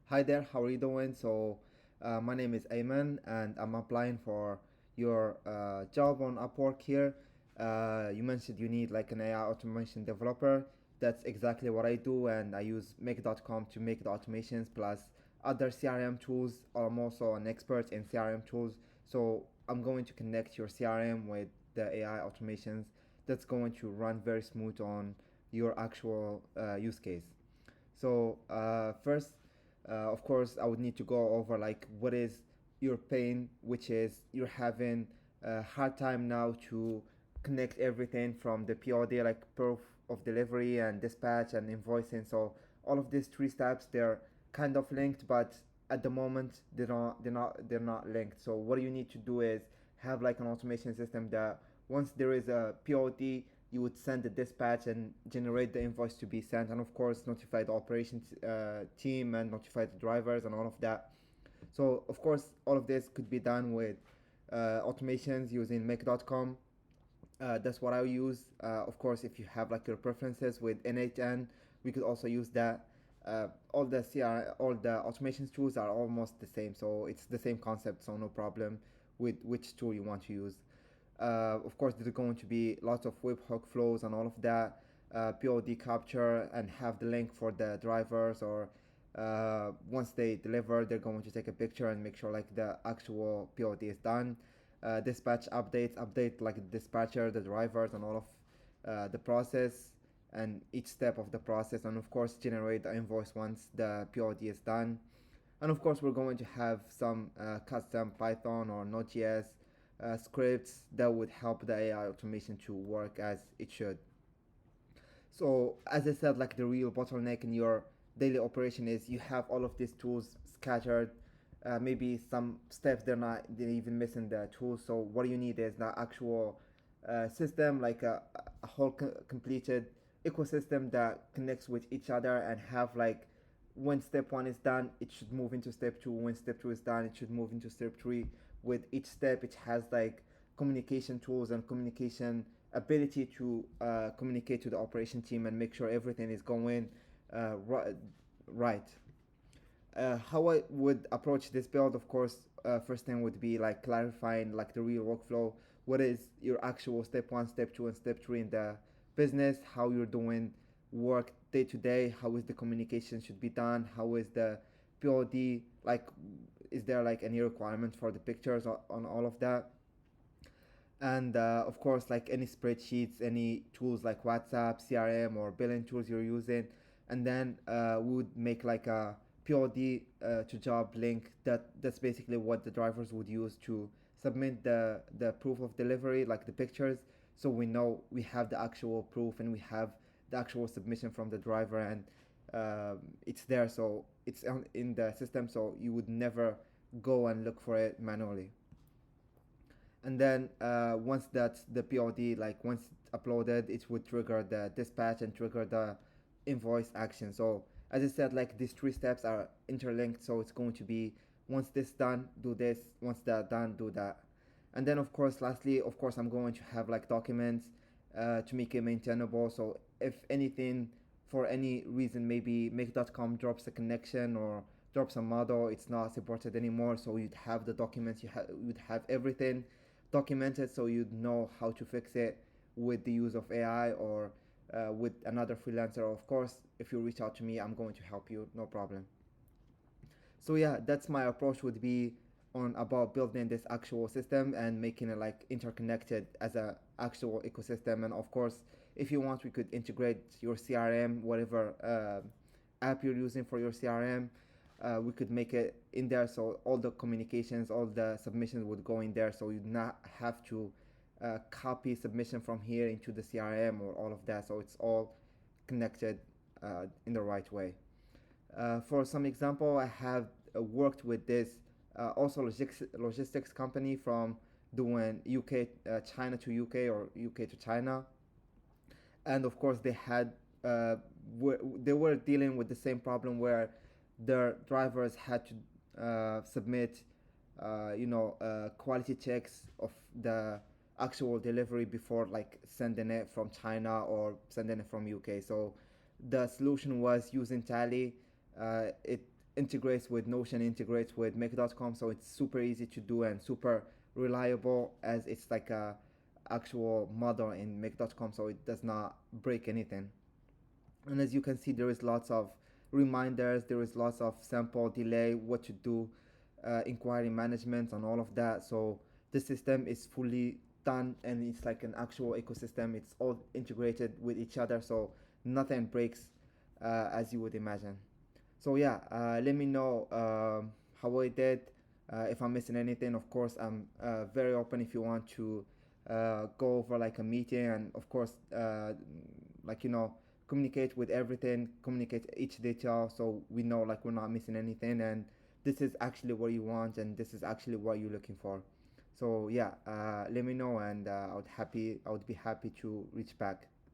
Hi there, how are you doing? My name is Ayman, and I'm applying for your job on Upwork here. You mentioned you need like an AI automation developer. That's exactly what I do, and I use Make.com to make the automations plus other CRM tools. I'm also an expert in CRM tools, so I'm going to connect your CRM with the AI automations. That's going to run very smooth on your actual use case. First, of course, I would need to go over like what is your pain, which is you're having a hard time now to connect everything from the POD, like proof of delivery and dispatch and invoicing. So all of these three steps, they're kind of linked, but at the moment they're not linked. So what you need to do is have like an automation system that once there is a POD, you would send the dispatch and generate the invoice to be sent, and of course notify the operations team and notify the drivers and all of that. So of course all of this could be done with automations using make.com. That's what I use. Of course, if you have like your preferences with N8N, we could also use that. All the automation tools are almost the same, so it's the same concept. So no problem with which tool you want to use. Of course, there's going to be lots of webhook flows and all of that. POD capture and have the link for the drivers, or once they deliver, they're going to take a picture and make sure like the actual POD is done. Dispatch update like the dispatcher, the drivers, and all of the process and each step of the process, and of course generate the invoice once the POD is done. And of course, we're going to have some custom Python or Node.js scripts that would help the AI automation to work as it should. So as I said, like the real bottleneck in your daily operation is you have all of these tools scattered. Maybe some steps they're even missing the tools. So what you need is the actual system, like a whole completed ecosystem that connects with each other and have like when step one is done, it should move into step two. When step two is done, it should move into step three. With each step, it has like communication tools and communication ability to communicate to the operation team and make sure everything is going right. How I would approach this build, of course, first thing would be like clarifying like the real workflow. What is your actual step one, step two, and step three in the business? How you're doing work day to day? How is the communication should be done? How is the POD? Like, is there like any requirement for the pictures on all of that? And of course, like any spreadsheets, any tools like WhatsApp, CRM, or billing tools you're using. And then we would make like a POD to job link. That's basically what the drivers would use to submit the proof of delivery, like the pictures, so we know we have the actual proof and we have the actual submission from the driver, and it's there, so it's in the system, so you would never go and look for it manually. And then once that's the POD, like once it's uploaded, it would trigger the dispatch and trigger the invoice action. So as I said, like these three steps are interlinked, so it's going to be once this done, do this, once that done, do that. And then of course, lastly, of course, I'm going to have like documents to make it maintainable. So if anything, for any reason, maybe make.com drops a connection or drops a model, it's not supported anymore, so you'd have the documents, you'd have everything documented, so you'd know how to fix it with the use of AI or with another freelancer. Of course, if you reach out to me, I'm going to help you, no problem. So yeah, that's my approach would be on about building this actual system and making it like interconnected as a actual ecosystem. And of course, if you want, we could integrate your CRM, whatever app you're using for your CRM. We could make it in there, so all the communications, all the submissions would go in there, so you'd not have to copy submission from here into the CRM or all of that. So it's all connected in the right way. For some example, I have worked with this also logistics company from doing UK China to UK or UK to China, and of course they were dealing with the same problem where their drivers had to submit quality checks of the actual delivery before like sending it from China or sending it from UK. So the solution was using Tally. It integrates with Notion, integrates with Make.com, so it's super easy to do and super reliable, as it's like a actual model in Make.com, so it does not break anything. And as you can see, there is lots of reminders, there is lots of sample delay, what to do, inquiry management and all of that. So the system is fully done, and it's like an actual ecosystem. It's all integrated with each other, so nothing breaks, as you would imagine. So yeah, let me know how I did. If I'm missing anything, of course, I'm very open if you want to go over like a meeting, and of course, like communicate with everything, communicate each detail, so we know like we're not missing anything, and this is actually what you want, and this is actually what you're looking for. So yeah, let me know, and I would be happy to reach back.